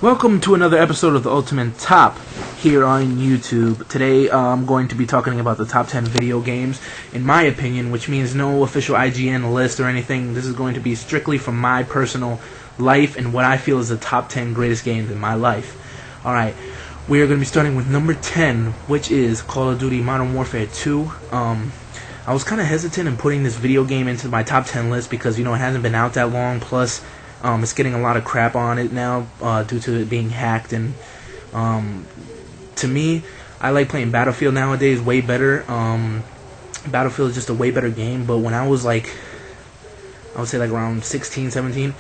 Welcome to another episode of the Ultimate Top here on YouTube. Today I'm going to be talking about the top 10 video games, in my opinion, which means no official IGN list or anything. This is going to be strictly from my personal life and what I feel is the top 10 greatest games in my life. Alright, we are going to be starting with number 10, which is Call of Duty Modern Warfare 2. I was kind of hesitant in putting this video game into my top 10 list because, it hasn't been out that long, plus it's getting a lot of crap on it now due to it being hacked, and to me, I like playing Battlefield nowadays way better. Battlefield is just a way better game, but when I was I would say around 16, 17,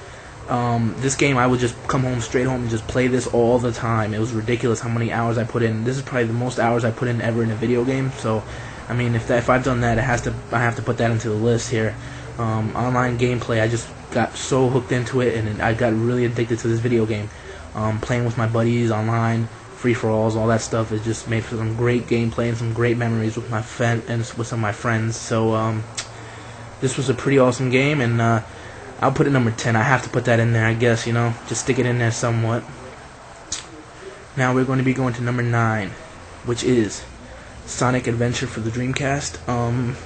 this game I would just come home, straight home, and just play this all the time. It was ridiculous how many hours I put in. This is probably the most hours I put in ever in a video game, so I mean, if I've done that, I have to put that into the list here. Online gameplay, I just got so hooked into it, and I got really addicted to this video game. Playing with my buddies online, free-for-alls, all that stuff. It just made for some great gameplay and some great memories with my with some of my friends. So this was a pretty awesome game, and I'll put it number 10. I have to put that in there, I guess. Just stick it in there somewhat. Now we're going to be going to number 9, which is Sonic Adventure for the Dreamcast.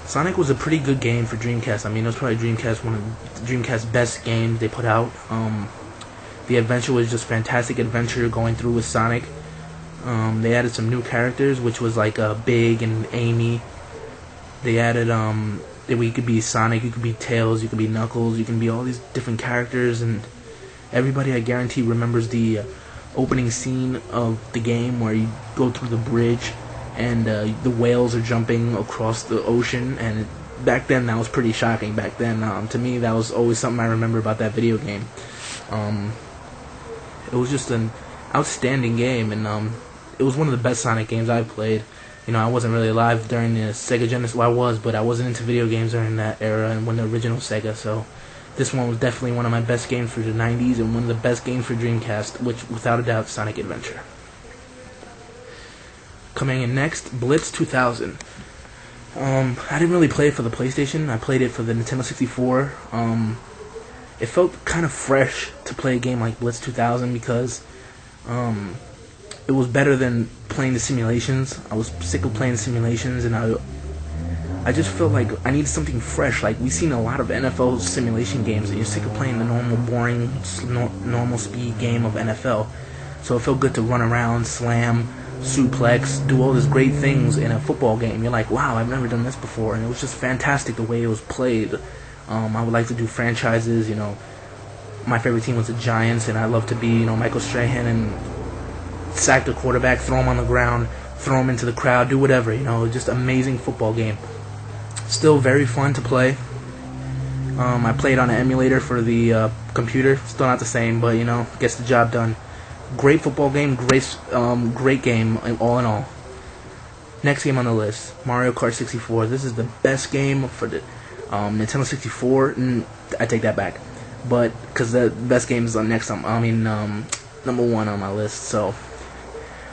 Sonic was a pretty good game for Dreamcast. I mean, it was probably one of Dreamcast's best games they put out. The adventure was just fantastic adventure going through with Sonic. They added some new characters, which was Big and Amy. They added that you could be Sonic, you could be Tails, you could be Knuckles, you can be all these different characters, and everybody, I guarantee, remembers the opening scene of the game where you go through the bridge and the whales are jumping across the ocean, and back then that was pretty shocking. Back then, to me, that was always something I remember about that video game. It was just an outstanding game, and it was one of the best Sonic games I've played. I wasn't really alive during the Sega Genesis. Well, I was, but I wasn't into video games during that era and when the original Sega, so this one was definitely one of my best games for the 90s and one of the best games for Dreamcast, which, without a doubt, Sonic Adventure. Coming in next, Blitz 2000. I didn't really play it for the PlayStation. I played it for the Nintendo 64. It felt kind of fresh to play a game like Blitz 2000 because it was better than playing the simulations. I was sick of playing the simulations, and I just felt like I needed something fresh. Like, we've seen a lot of NFL simulation games, and you're sick of playing the normal, boring, normal speed game of NFL. So it felt good to run around, slam, suplex, do all these great things in a football game. You're like, wow, I've never done this before, and it was just fantastic the way it was played. I would like to do franchises. My favorite team was the Giants, and I love to be, Michael Strahan and sack the quarterback, throw him on the ground, throw him into the crowd, do whatever. Just amazing football game. Still very fun to play. I played on an emulator for the computer. Still not the same, but gets the job done. Great football game, great game, all in all. Next game on the list, Mario Kart 64. This is the best game for the Nintendo 64. I take that back, but because the best game is on next. Number 1 on my list. So,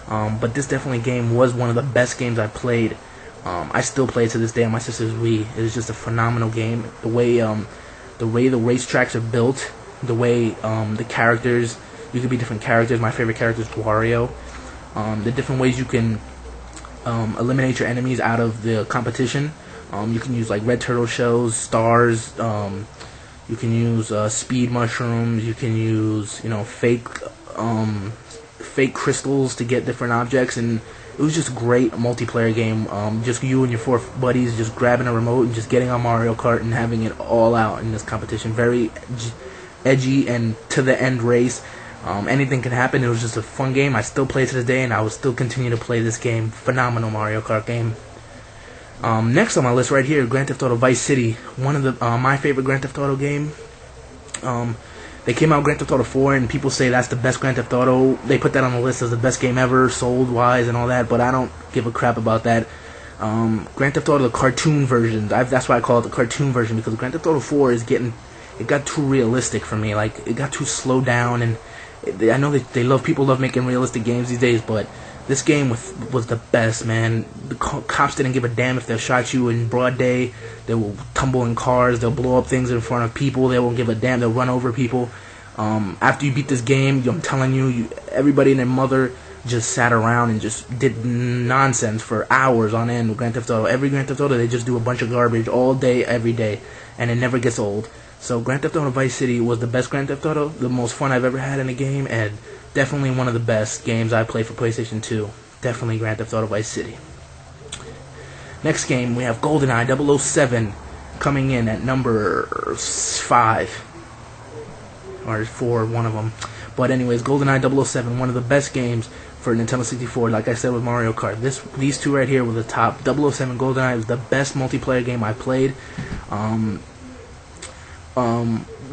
but this definitely game was one of the best games I played. I still play it to this day on my sister's Wii. It is just a phenomenal game. The way the racetracks are built, the way the characters. You could be different characters. My favorite character is Wario. The different ways you can eliminate your enemies out of the competition. You can use red turtle shells, stars. You can use speed mushrooms. You can use fake crystals to get different objects, and it was just a great multiplayer game. Just you and your 4 buddies just grabbing a remote and just getting on Mario Kart and having it all out in this competition. Very edgy and to the end race. Anything can happen. It was just a fun game. I still play it to this day, and I will still continue to play this game. Phenomenal Mario Kart game. Next on my list right here, Grand Theft Auto Vice City. One of my favorite Grand Theft Auto game. They came out with Grand Theft Auto 4, and people say that's the best Grand Theft Auto. They put that on the list as the best game ever, sold-wise and all that, but I don't give a crap about that. Grand Theft Auto, the cartoon version, that's why I call it the cartoon version, because Grand Theft Auto 4 it got too realistic for me. It got too slowed down, and I know people love making realistic games these days, but this game was the best, man. The cops didn't give a damn if they shot you in broad day. They will tumble in cars. They'll blow up things in front of people. They won't give a damn. They'll run over people. After you beat this game, I'm telling you, everybody and their mother just sat around and just did nonsense for hours on end with Grand Theft Auto. Every Grand Theft Auto, they just do a bunch of garbage all day, every day, and it never gets old. So Grand Theft Auto Vice City was the best Grand Theft Auto, the most fun I've ever had in a game, and definitely one of the best games I played for PlayStation 2. Definitely Grand Theft Auto Vice City. Next game, we have GoldenEye 007 coming in at number 5. Or 4, one of them. But anyways, GoldenEye 007, one of the best games for Nintendo 64. Like I said with Mario Kart, these two right here were the top. 007 GoldenEye was the best multiplayer game I played.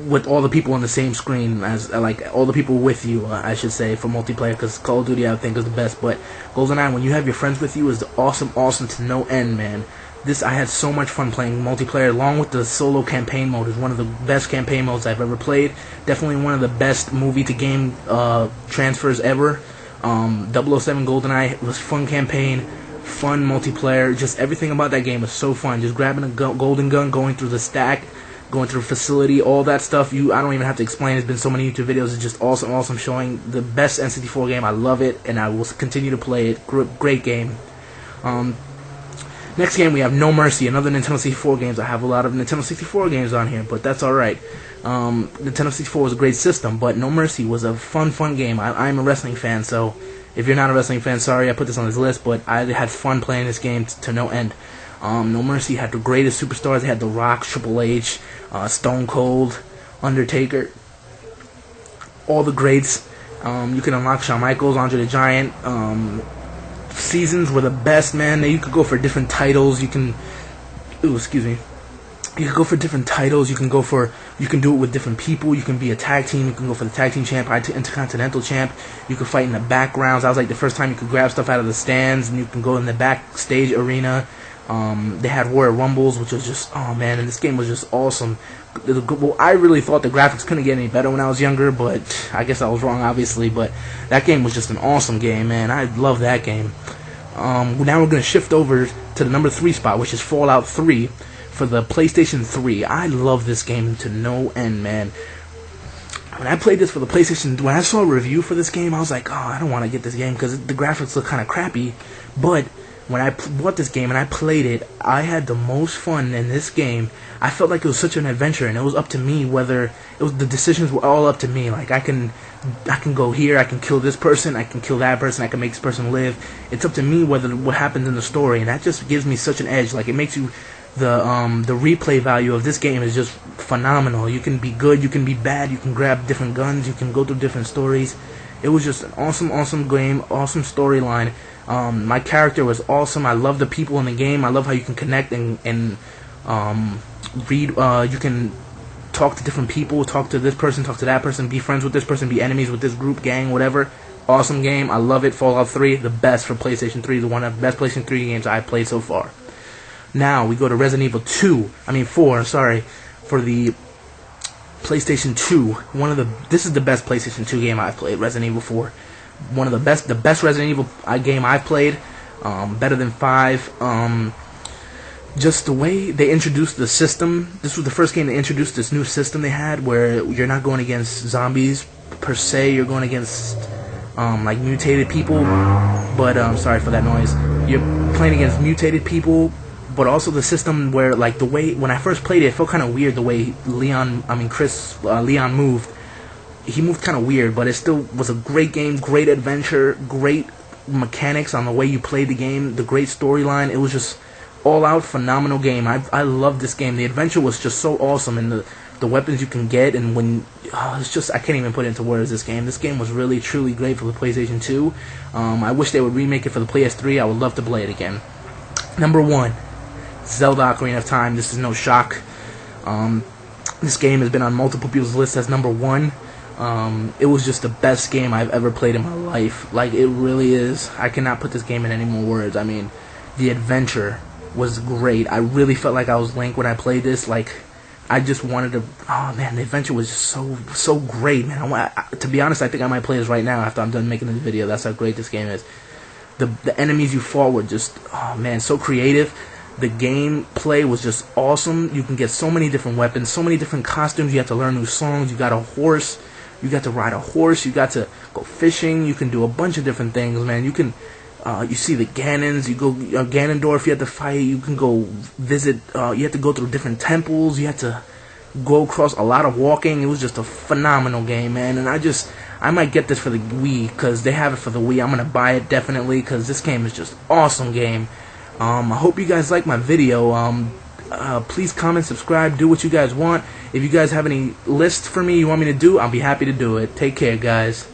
With all the people on the same screen, as like all the people with you, I should say, for multiplayer, because Call of Duty I think is the best. But GoldenEye, when you have your friends with you, is awesome to no end, man. I had so much fun playing multiplayer, along with the solo campaign mode. Is one of the best campaign modes I've ever played. Definitely one of the best movie to game transfers ever. 007 GoldenEye was fun campaign, fun multiplayer. Just everything about that game was so fun. Just grabbing a golden gun, going through the stack, going through a facility, all that stuff. I don't even have to explain. There's been so many YouTube videos. It's just awesome showing the best N64 game. I love it, and I will continue to play it. Great game. Next game, we have No Mercy, another Nintendo 64 games. I have a lot of Nintendo 64 games on here, but that's alright. Nintendo 64 was a great system, but No Mercy was a fun game. I'm a wrestling fan, so if you're not a wrestling fan, sorry I put this on this list, but I had fun playing this game to no end. No Mercy had the greatest superstars. They had The Rock, Triple H, Stone Cold, Undertaker, all the greats. You can unlock Shawn Michaels, Andre the Giant. Seasons were the best, man. You could go for different titles. You can go for different titles. You can do it with different people. You can be a tag team. You can go for the tag team champ, intercontinental champ. You can fight in the backgrounds. That was like the first time you could grab stuff out of the stands, and you can go in the backstage arena. They had Royal Rumbles, which was just, oh man, and this game was just awesome. Well, I really thought the graphics couldn't get any better when I was younger, but I guess I was wrong, obviously. But that game was just an awesome game, man. I love that game. Now we're going to shift over to the number 3 spot, which is Fallout 3 for the PlayStation 3. I love this game to no end, man. When I played this for the PlayStation, when I saw a review for this game, I was like, oh, I don't want to get this game because the graphics look kind of crappy. But when I bought this game and I played it, I had the most fun in this game. I felt like it was such an adventure, and it was up to me whether the decisions were all up to me. Like I can go here, I can kill this person, I can kill that person, I can make this person live. It's up to me what happens in the story, and that just gives me such an edge. Like it makes you the replay value of this game is just phenomenal. You can be good, you can be bad, you can grab different guns, you can go through different stories. It was just an awesome game, awesome storyline. My character was awesome. I love the people in the game. I love how you can connect and read. You can talk to different people, talk to this person, talk to that person, be friends with this person, be enemies with this group, gang, whatever. Awesome game. I love it. Fallout 3, the best for PlayStation 3, one of the best PlayStation 3 games I've played so far. Now we go to Resident Evil 4, for the PlayStation 2. This is the best PlayStation 2 game I've played, Resident Evil 4. One of the best Resident Evil game I've played, better than 5. Just the way they introduced the system. This was the first game that introduced this new system they had, where you're not going against zombies per se. You're going against like mutated people. But sorry for that noise. You're playing against mutated people, but also the system where, like, the way when I first played it felt kind of weird the way Leon moved. He moved kind of weird, but it still was a great game, great adventure, great mechanics on the way you played the game, the great storyline. It was just all-out phenomenal game. I loved this game. The adventure was just so awesome, and the weapons you can get, and it's just, I can't even put it into words, this game. This game was really, truly great for the PlayStation 2. I wish they would remake it for the PS3. I would love to play it again. Number 1, Zelda Ocarina of Time. This is no shock. This game has been on multiple people's lists as number 1. It was just the best game I've ever played in my life. Like, it really is. I cannot put this game in any more words. I mean, the adventure was great. I really felt like I was Link when I played this. Like, I just wanted to. Oh man, the adventure was just so great, man. To be honest, I think I might play this right now after I'm done making this video. That's how great this game is. The enemies you fought were just, oh man, so creative. The gameplay was just awesome. You can get so many different weapons, so many different costumes. You have to learn new songs. You got a horse. You got to ride a horse. You got to go fishing. You can do a bunch of different things, man. You can, you see the Ganons. You go Ganondorf. You have to fight. You can go visit. You have to go through different temples. You have to go across a lot of walking. It was just a phenomenal game, man. And I might get this for the Wii because they have it for the Wii. I'm gonna buy it definitely because this game is just awesome game. I hope you guys like my video. Please comment, subscribe, do what you guys want. If you guys have any lists for me you want me to do, I'll be happy to do it. Take care, guys.